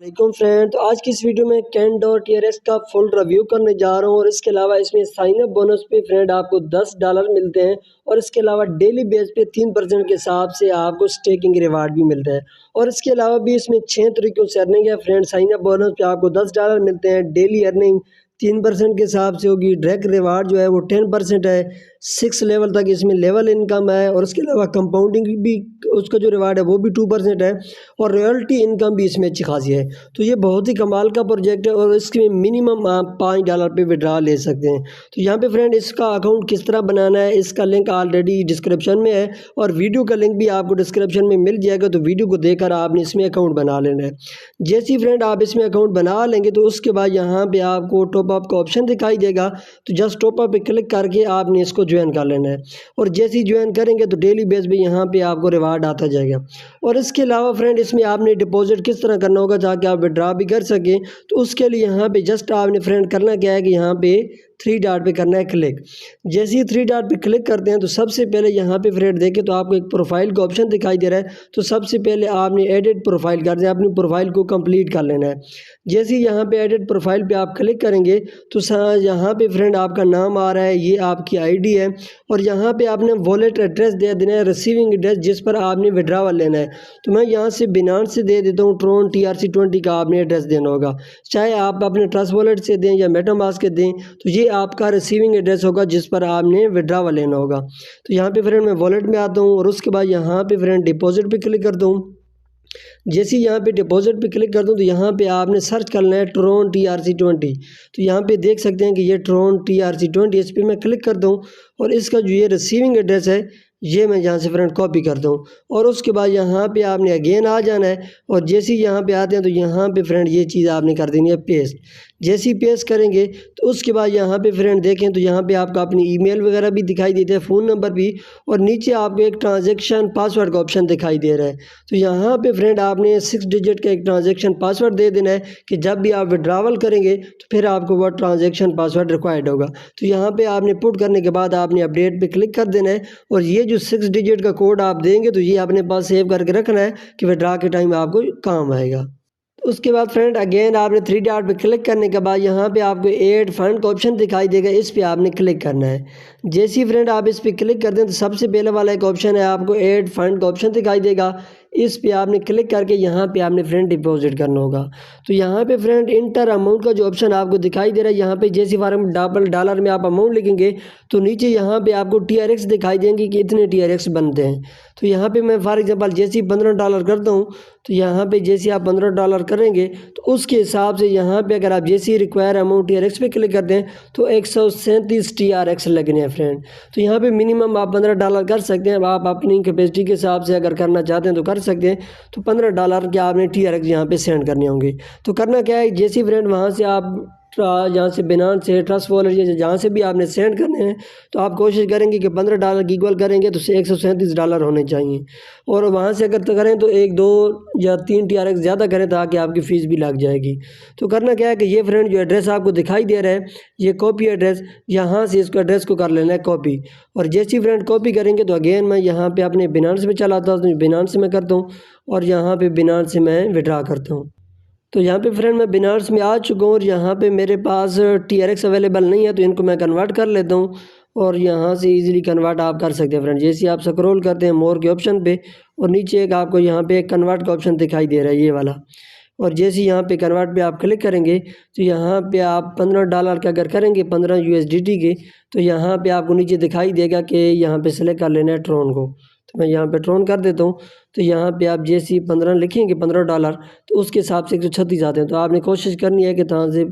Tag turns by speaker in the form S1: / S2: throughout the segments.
S1: वालेकुम फ्रेंड। तो आज की इस वीडियो में कैन.टीआरएक्स का फुल रिव्यू करने जा रहा हूँ और इसके अलावा इसमें साइन अप बोनस पे फ्रेंड आपको $10 मिलते हैं और इसके अलावा डेली बेस पे 3% के हिसाब से आपको स्टेकिंग रिवार्ड भी मिलते हैं और इसके अलावा भी इसमें 6 तरीकों से अर्निंग है फ्रेंड। साइन अप बोनस पे आपको $10 मिलते हैं, डेली अर्निंग 3% के हिसाब से होगी, डायरेक्ट रिवार्ड जो है वो 10% है, 6 लेवल तक इसमें लेवल इनकम है और इसके अलावा कंपाउंडिंग भी उसका जो रिवार्ड है वो भी 2% है और रॉयल्टी इनकम भी इसमें अच्छी खासी है। तो ये बहुत ही कमाल का प्रोजेक्ट है और इसके मिनिमम आप $5 पे विड्रा ले सकते हैं। तो यहाँ पे फ्रेंड इसका अकाउंट किस तरह बनाना है इसका लिंक ऑलरेडी डिस्क्रिप्शन में है और वीडियो का लिंक भी आपको डिस्क्रिप्शन में मिल जाएगा। तो वीडियो को देखकर आपने इसमें अकाउंट बना लेना है। जैसे ही फ्रेंड आप इसमें अकाउंट बना लेंगे तो उसके बाद यहाँ पे आपको टॉपअप का ऑप्शन दिखाई देगा। तो जस्ट टॉपअप पे क्लिक करके आपने इसको ज्वाइन कर लेना है और जैसे ही ज्वाइन करेंगे तो डेली बेस पे यहाँ पे आपको रिवार्ड आता जाएगा। और इसके अलावा फ्रेंड इसमें आपने डिपॉजिट किस तरह करना होगा ताकि आप विड्रॉ भी कर सकें। तो उसके लिए यहाँ पे जस्ट आपने फ्रेंड करना क्या है कि यहाँ पे 3 डॉट पे करना है क्लिक। जैसे ही 3 डॉट पे क्लिक करते हैं तो सबसे पहले यहाँ पे फ्रेंड देखें तो आपको एक प्रोफाइल का ऑप्शन दिखाई दे रहा है। तो सबसे पहले आपने एडिट प्रोफाइल कर दिया, अपनी प्रोफाइल को कंप्लीट कर लेना है। जैसे ही यहाँ पे एडिट प्रोफाइल पे आप क्लिक करेंगे तो यहाँ पे फ्रेंड आपका नाम आ रहा है, ये आपकी आईडी है और यहाँ पे आपने वॉलेट एड्रेस दे देना है, रिसीविंग एड्रेस जिस पर आपने विड्रॉवल लेना है। तो मैं यहाँ से बिनांस से दे देता हूँ, ट्रोन TRC20 का आपने एड्रेस देना होगा, चाहे आप अपने ट्रस्ट वॉलेट से दें या मेटामास्क के दें। तो ये आपका रिसीविंग एड्रेस होगा जिस पर आपने विड्रॉवल लेना होगा। तो यहाँ पे फ्रेंड मैं वॉलेट में आता हूँ और उसके बाद यहाँ पे फ्रेंड डिपॉजिट पे क्लिक करता हूँ। जैसे ही यहाँ पे डिपॉजिट पे क्लिक कर दूँ तो यहाँ पे आपने सर्च करना है ट्रोन TRC20। तो यहाँ पे देख सकते हैं कि ये ट्रोन TRC20, इस पर मैं क्लिक करता हूँ और इसका जो ये रिसीविंग एड्रेस है ये मैं यहाँ से फ्रेंड कॉपी करता हूँ और उसके बाद यहाँ पे आपने अगेन आ जाना है और जैसे ही यहाँ पे आते हैं तो यहाँ पे फ्रेंड ये चीज़ आपने कर देनी है पेस्ट। जैसे ही पेस्ट करेंगे तो उसके बाद यहाँ पे फ्रेंड देखें तो यहाँ पे आपका अपनी ईमेल वगैरह भी दिखाई देते हैं, फ़ोन नंबर भी, और नीचे आपको एक ट्रांजेक्शन पासवर्ड का ऑप्शन दिखाई दे रहा है। तो यहाँ पे फ्रेंड आपने 6 डिजिट का एक ट्रांजेक्शन पासवर्ड दे देना है कि जब भी आप विड्रॉवल करेंगे तो फिर आपको वह ट्रांजेक्शन पासवर्ड रिक्वायर्ड होगा। तो यहाँ पे आपने पुट करने के बाद आपने अपडेट पे क्लिक कर देना है और ये जो 6 डिजिट का कोड आप देंगे तो ये अपने पास सेव करके रखना है कि विड्रॉ के टाइम आपको काम आएगा। उसके बाद फ्रेंड अगेन आपने 3 डॉट पे क्लिक करने के बाद यहाँ पे आपको ऐड फंड का ऑप्शन दिखाई देगा, इस पे आपने क्लिक करना है। जैसे ही फ्रेंड आप इस पे क्लिक करते हैं तो सबसे पहले वाला एक ऑप्शन है, आपको ऐड फंड का ऑप्शन दिखाई देगा, इस पे आपने क्लिक करके यहाँ पे आपने फ्रेंड डिपॉजिट करना होगा। तो यहाँ पे फ्रेंड इंटर अमाउंट का जो ऑप्शन आपको दिखाई दे रहा है, यहाँ पे जैसे फॉर्म $1 में आप अमाउंट लिखेंगे तो नीचे यहाँ पे आपको TRX दिखाई देंगे कि इतने TRX बनते हैं। तो यहाँ पे मैं फॉर एग्जांपल जैसे ही $15 करता हूँ तो यहाँ पे जैसे आप $15 करेंगे तो उसके हिसाब से यहाँ पे अगर आप जैसे रिक्वायर अमाउंट TRX पे क्लिक करते हैं तो 137 TRX लगने हैं फ्रेंड। तो यहाँ पे मिनिमम आप $15 कर सकते हैं, आप अपनी कैपेसिटी के हिसाब से अगर करना चाहते हैं तो कर सकते हैं। तो $15 के आपने TRX यहाँ पे सेंड करने होंगे। तो करना क्या है, जैसे फ्रेंड वहाँ से आप यहाँ से बिनांस से ट्रस्ट वॉलेट या जहाँ से भी आपने सेंड करने हैं तो आप कोशिश करेंगे कि $15 की इक्वल करेंगे तो $137 होने चाहिए और वहाँ से अगर तो करें तो 1, 2 या 3 TRX ज़्यादा करें ताकि आपकी फ़ीस भी लग जाएगी। तो करना क्या है कि ये फ्रेंड जो एड्रेस आपको दिखाई दे रहा है ये कॉपी एड्रेस, यहाँ से इसको एड्रेस को कर लेना है कॉपी और जैसे ही फ्रेंड कॉपी करेंगे तो अगेन मैं यहाँ पर अपने बिनांस में चला आता हूँ। तो बिनांस से मैं करता हूँ और यहाँ पर बिनांस से मैं विड्रा करता हूँ। तो यहाँ पे फ्रेंड मैं बिनांस में आ चुका हूँ और यहाँ पे मेरे पास TRX अवेलेबल नहीं है तो इनको मैं कन्वर्ट कर लेता हूँ और यहाँ से इजीली कन्वर्ट आप कर सकते हैं फ्रेंड। जैसे आप स्क्रॉल करते हैं मोर के ऑप्शन पे और नीचे एक आपको यहाँ पे एक कन्वर्ट का ऑप्शन दिखाई दे रहा है ये वाला, और जैसे यहाँ पे कन्वर्ट पे आप क्लिक करेंगे तो यहाँ पे आप $15 का अगर करेंगे 15 USDT के तो यहाँ पे आपको नीचे दिखाई देगा कि यहाँ पे सेलेक्ट कर लेना है ट्रोन को। तो मैं यहाँ पे ट्रोन कर देता हूँ। तो यहाँ पे आप जैसे 15 लिखेंगे $15 तो उसके हिसाब से 136 आते हैं। तो आपने कोशिश करनी है कि यहाँ से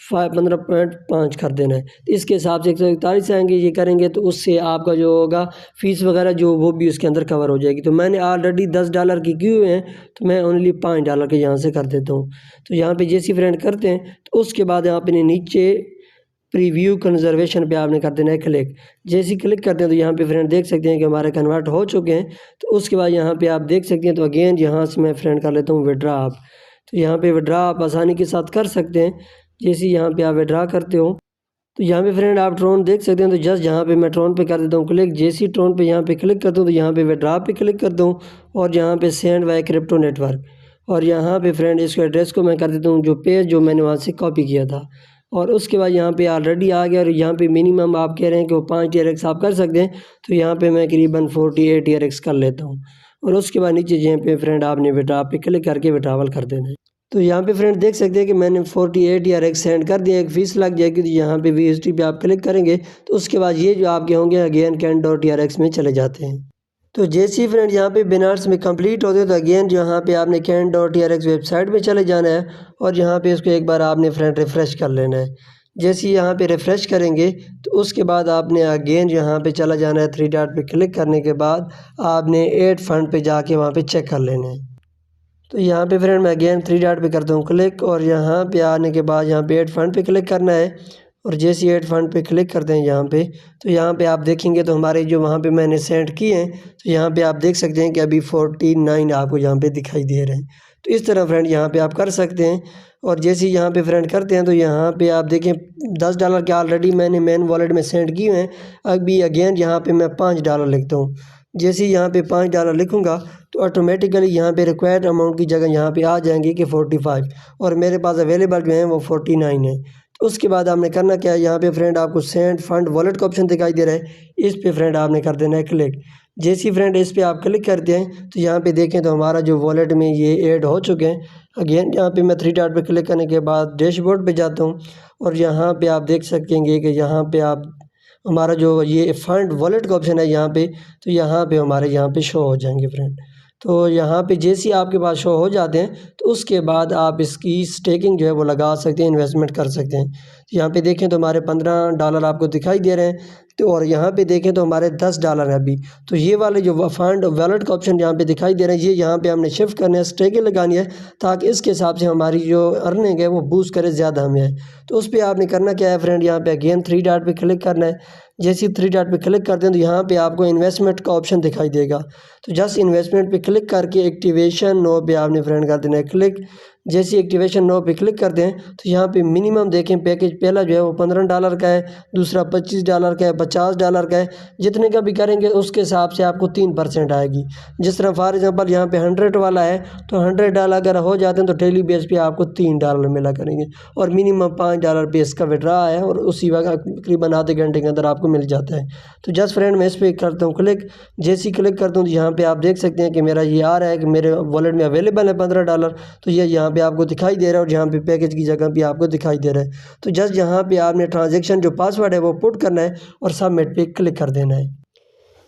S1: 15.5 कर देना है, तो इसके हिसाब से 141 आएंगे। ये करेंगे तो उससे आपका जो होगा फ़ीस वगैरह जो वो भी उसके अंदर कवर हो जाएगी। तो मैंने ऑलरेडी $10 की किए हुए हैं तो मैं ओनली $5 के यहाँ से कर देता हूँ। तो यहाँ पे जैसी फ्रेंड करते हैं तो उसके बाद आपने नीचे प्रीव्यू कंजर्वेशन पे आपने कर देना है क्लिक। जैसे ही क्लिक करते हैं तो यहाँ पे फ्रेंड देख सकते हैं कि हमारे कन्वर्ट हो चुके हैं। तो उसके बाद यहाँ पे आप देख सकते हैं तो अगेन यहाँ से मैं फ्रेंड कर लेता हूँ विड्रा आप। तो यहाँ पे विड्रा आप आसानी के साथ कर सकते हैं। जैसे यहाँ पे आप विड्रा करते हो तो यहाँ पे फ्रेंड आप ट्रोन देख सकते हैं। तो जस्ट यहाँ पे मैं ट्रोन पे कर देता हूँ क्लिक। जैसे ही ट्रोन पे यहाँ पे क्लिक करता हूँ तो यहाँ पे विड्रा पे क्लिक करता हूँ और यहाँ पे सेंड बाय क्रिप्टो नेटवर्क और यहाँ पे फ्रेंड इसको एड्रेस को मैं कर देता हूँ जो पेज जो मैंने वहाँ से कॉपी किया था। और उसके बाद यहाँ पे ऑलरेडी आ गया और यहाँ पे मिनिमम आप कह रहे हैं कि वो 5 TRX आप कर सकते हैं, तो यहाँ पे मैं करीबन 48 TRX कर लेता हूँ। और उसके बाद नीचे यहाँ पे फ्रेंड आपने विड्रॉ पे क्लिक करके विड्रॉवल कर देना है। तो यहाँ पे फ्रेंड देख सकते हैं कि मैंने 48 TRX सेंड कर दिया, एक फ़ीस लग जाएगी। तो यहाँ पे VST पे आप क्लिक करेंगे तो उसके बाद ये जो आपके होंगे अगेन can.trx में चले जाते हैं। तो जैसे ही फ्रेंड यहाँ पे बिनार्स में कंप्लीट होते तो अगेन यहाँ पे आपने can.trx वेबसाइट पे चले जाना है और यहाँ पे इसको एक बार आपने फ्रेंड रिफ़्रेश कर लेना है। जैसे ही यहाँ पे रिफ़्रेश करेंगे तो उसके बाद आपने अगेन यहाँ पे चला जाना है, 3 डॉट पे क्लिक करने के बाद आपने ऐड फंड पे जाके वहाँ पे चेक कर लेना है। तो यहाँ पे फ्रेंड मैं अगेन 3 डॉट पे करता हूँ क्लिक और यहाँ पे आने के बाद यहाँ पे ऐड फंड पे क्लिक करना है। और जैसे ऐड फंड पे क्लिक करते हैं यहाँ पे तो यहाँ पे आप देखेंगे तो हमारे जो वहाँ पे मैंने सेंड किए हैं तो यहाँ पे आप देख सकते हैं कि अभी 49 आपको यहाँ पे दिखाई दे रहे हैं। तो इस तरह फ्रेंड यहाँ पे आप कर सकते हैं। और जैसे ही यहाँ पे फ्रेंड करते हैं तो यहाँ पे आप देखें $10 के ऑलरेडी मैंने मेन वॉलेट में सेंड किए हैं। अभी अगेन यहाँ पे मैं $5 लिखता हूँ। जैसे ही यहाँ पे $5 लिखूँगा तो ऑटोमेटिकली यहाँ पे रिक्वायर्ड अमाउंट की जगह यहाँ पे आ जाएंगी कि 45 और मेरे पास अवेलेबल जो है वो 49 है। तो उसके बाद आपने करना क्या है, यहाँ पे फ्रेंड आपको सेंड फंड वॉलेट का ऑप्शन दिखाई दे रहा है, इस पे फ्रेंड आपने कर देना है क्लिक। जैसे ही फ्रेंड इस पे आप क्लिक करते हैं तो यहाँ पे देखें तो हमारा जो वॉलेट में ये ऐड हो चुके हैं। अगेन यहाँ पे मैं 3 डॉट पे क्लिक करने के बाद डैशबोर्ड पे जाता हूँ और यहाँ पे आप देख सकेंगे कि यहाँ पे आप हमारा जो ये फंड वॉलेट का ऑप्शन है यहाँ पे, तो यहाँ पे हमारे यहाँ पे शो हो जाएंगे फ्रेंड। तो यहाँ पे जैसे ही आपके पास शो हो जाते हैं तो उसके बाद आप इसकी स्टेकिंग जो है वो लगा सकते हैं, इन्वेस्टमेंट कर सकते हैं। तो यहाँ पे देखें तो हमारे $15 आपको दिखाई दे रहे हैं। तो और यहाँ पे देखें तो हमारे $10 है अभी। तो ये वाले जो फंड वॉलेट का ऑप्शन यहाँ पे दिखाई दे रहे हैं, ये यहाँ पे हमने शिफ्ट करना है, स्टेकिंग लगानी है ताकि इसके हिसाब से हमारी जो अर्निंग है वो बूस्ट करे ज़्यादा हमें है। तो उस पर आपने करना क्या है फ्रेंड, यहाँ पे अगेन 3 डॉट पे क्लिक करना है। जैसे ही 3 डॉट पे क्लिक करते हैं तो यहाँ पे आपको इन्वेस्टमेंट का ऑप्शन दिखाई देगा। तो जस्ट इन्वेस्टमेंट पे क्लिक करके एक्टिवेशन नो पे आपने फ्रेंड कर देना है क्लिक। जैसे एक्टिवेशन नो पे क्लिक करते हैं तो यहाँ पे मिनिमम देखें पैकेज पहला जो है वो $15 का है, दूसरा $25 का है, $50 का है। जितने का भी करेंगे उसके हिसाब से आपको 3% आएगी। जिस तरह फॉर एग्जांपल यहाँ पे 100 वाला है तो $100 अगर हो जाते हैं तो डेली बेस पे आपको $3 मिला करेंगे और मिनिमम $5 पे इसका विड्रा है और उसी वक्त तकरीबन आधे घंटे के अंदर आपको मिल जाता है। तो जस्ट फ्रेंड मैं इस पर करता हूँ क्लिक। जैसे ही क्लिक करता हूँ तो यहाँ पे आप देख सकते हैं कि मेरा ये आ रहा है कि मेरे वॉलेट में अवेलेबल है $15। तो ये यहाँ पे आपको दिखाई दे रहा है और यहाँ पे पैकेज की जगह भी आपको दिखाई दे रहा है। तो जस्ट यहाँ पे आपने ट्रांजैक्शन जो पासवर्ड है वो पुट करना है और सबमिट पे क्लिक कर देना है।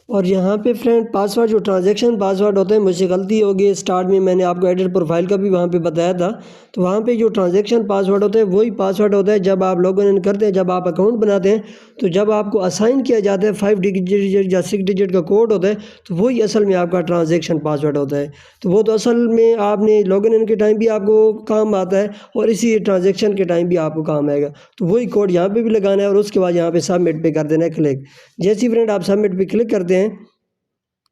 S1: और यहाँ पे फ्रेंड पासवर्ड जो ट्रांजैक्शन पासवर्ड होता है, मुझसे गलती हो गई, स्टार्ट में मैंने आपको एडिट प्रोफाइल का भी वहाँ पे बताया था। तो वहाँ पे जो ट्रांजैक्शन पासवर्ड होता है वही पासवर्ड होता है जब आप लॉगिन इन करते हैं, जब आप अकाउंट बनाते हैं। तो जब आपको असाइन किया जाता है 5 डिजिट या 6 डिजिट का कोड होता है तो वही असल में आपका ट्रांजैक्शन पासवर्ड होता है। तो वो तो असल में आपने लॉगिन इन के टाइम भी आपको काम आता है और इसी ट्रांजैक्शन के टाइम भी आपको काम आएगा। तो वही कोड यहाँ पे भी लगाना है और उसके बाद यहाँ पे सबमिट पे कर देना है क्लिक। जैसे ही फ्रेंड आप सबमिट पे क्लिक करते हैं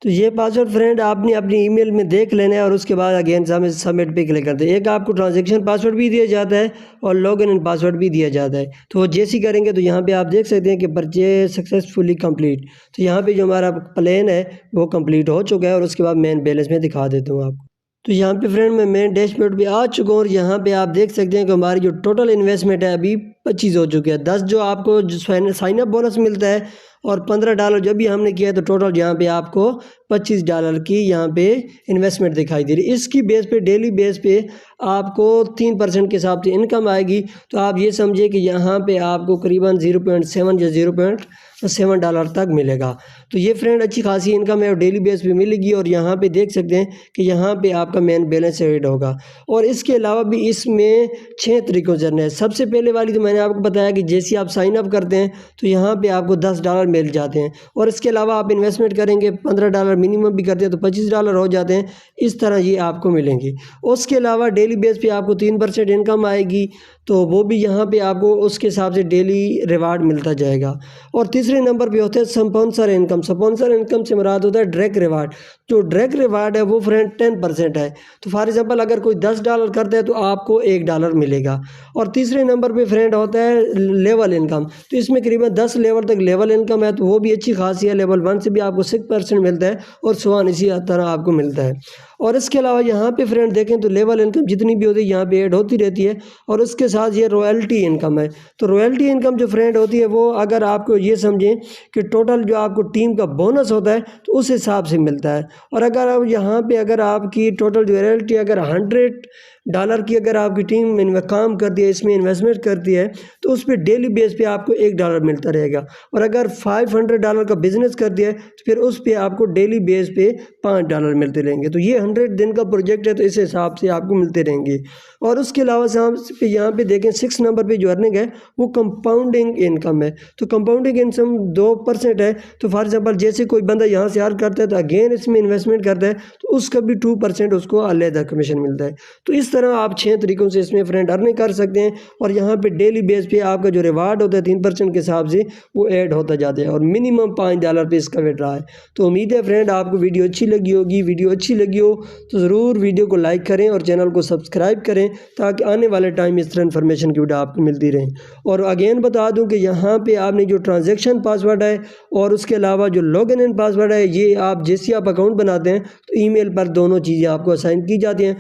S1: तो ये पासवर्ड फ्रेंड आपने अपनी ईमेल में देख लेना है और उसके बाद अगेन सबमिट पे क्लिक करते हैं। एक आपको ट्रांजैक्शन पासवर्ड भी दिया जाता है और लॉगिन इन पासवर्ड भी दिया जाता है। तो वो जैसे ही करेंगे तो यहाँ पे आप देख सकते हैं कि परचेज सक्सेसफुली कंप्लीट। तो यहाँ पे जो हमारा प्लान है वो कंप्लीट हो चुका है और उसके बाद मेन बैलेंस में दिखा देता हूँ आपको। तो यहाँ पे फ्रेंड मैं मेन डैशबोर्ड पे आ चुका हूँ और यहाँ पे आप देख सकते हैं कि हमारी जो टोटल इन्वेस्टमेंट है अभी 25 हो चुकी है। 10 जो आपको साइन अप बोनस मिलता है और $15 जो भी हमने किया है तो टोटल यहाँ पे आपको $25 की यहाँ पे इन्वेस्टमेंट दिखाई दे रही है। इसकी बेस पे डेली बेस पे आपको 3% के हिसाब से इनकम आएगी। तो आप ये समझिए कि यहाँ पे आपको करीबन 0.7 या $0.7 तक मिलेगा। तो ये फ्रेंड अच्छी खासी इनकम है और डेली बेस पे मिलेगी। और यहाँ पे देख सकते हैं कि यहाँ पे आपका मेन बैलेंस ऐड होगा। और इसके अलावा भी इसमें 6 तरीकों से करना है। सबसे पहले वाली तो मैंने आपको बताया कि जैसे आप साइन अप करते हैं तो यहाँ पे आपको $10 मिल जाते हैं और इसके अलावा आप इन्वेस्टमेंट करेंगे $15 मिनिमम भी करते हैं तो $25 हो जाते हैं। इस तरह ये आपको मिलेंगी। उसके अलावा डेली बेस पे आपको 3% इनकम आएगी तो वो भी यहाँ पे आपको उसके हिसाब से डेली रिवार्ड मिलता जाएगा। और तीसरे नंबर पे होता है स्पॉन्सर इनकम। स्पॉन्सर इनकम से मुराद होता है डायरेक्ट रिवार्ड। जो डायरेक्ट रिवार्ड है वो फ्रेंड 10% है। तो फॉर एग्जांपल अगर कोई $10 करता है तो आपको $1 मिलेगा। और तीसरे नंबर पे फ्रेंड होता है लेवल इनकम। तो इसमें करीबन 10 लेवल तक लेवल इनकम है तो वो भी अच्छी खासी है। लेवल 1 से भी आपको 6% मिलता है और सो ऑन इसी तरह आपको मिलता है। और इसके अलावा यहाँ पे फ्रेंड देखें तो लेवल इनकम जितनी भी होती है यहाँ पे ऐड होती रहती है। और उसके साथ ये रॉयल्टी इनकम है। तो रॉयल्टी इनकम जो फ्रेंड होती है वो अगर आपको ये समझें कि टोटल जो आपको टीम का बोनस होता है तो उस हिसाब से मिलता है। और अगर आप यहाँ पे अगर आपकी टोटल जो रॉयल्टी अगर $100 की अगर आपकी टीम काम करती है, इसमें इन्वेस्टमेंट करती है, तो उस पर डेली बेस पे आपको $1 मिलता रहेगा। और अगर $500 का बिजनेस करती है तो फिर उस पर आपको डेली बेस पे $5 मिलते रहेंगे। तो ये 100 दिन का प्रोजेक्ट है, तो इस हिसाब से आपको मिलते रहेंगे। और उसके अलावा यहाँ पे देखें 6 नंबर पे जो अर्निंग है वो कंपाउंडिंग इनकम है। तो कंपाउंडिंग इनकम 2% है। तो फॉर एग्जांपल जैसे कोई बंदा यहाँ से अर्न करता है तो अगेन इसमें इन्वेस्टमेंट करता है तो उसका भी 2% उसको अलग कमीशन मिलता है। तो इस तरह आप 6 तरीकों से इसमें फ्रेंड अर्निंग कर सकते हैं। और यहाँ पे डेली बेस पे आपका जो रिवार्ड होता है 3% के हिसाब से वो ऐड होता जाता है और मिनिमम $5 पे इसका वेट रहा है। तो उम्मीद है फ्रेंड आपको वीडियो अच्छी लगी होगी। वीडियो अच्छी लगी हो तो ज़रूर वीडियो को लाइक करें और चैनल को सब्सक्राइब करें ताकि आने वाले टाइम इस तरह इन्फॉर्मेशन की वीडियो आपको मिलती रहे। और अगेन बता दूं कि यहाँ पे आपने जो ट्रांजैक्शन पासवर्ड है और उसके अलावा जो लॉगिन इन पासवर्ड है ये आप जैसे आप अकाउंट बनाते हैं तो ईमेल पर दोनों चीज़ें आपको असाइन की जाती हैं।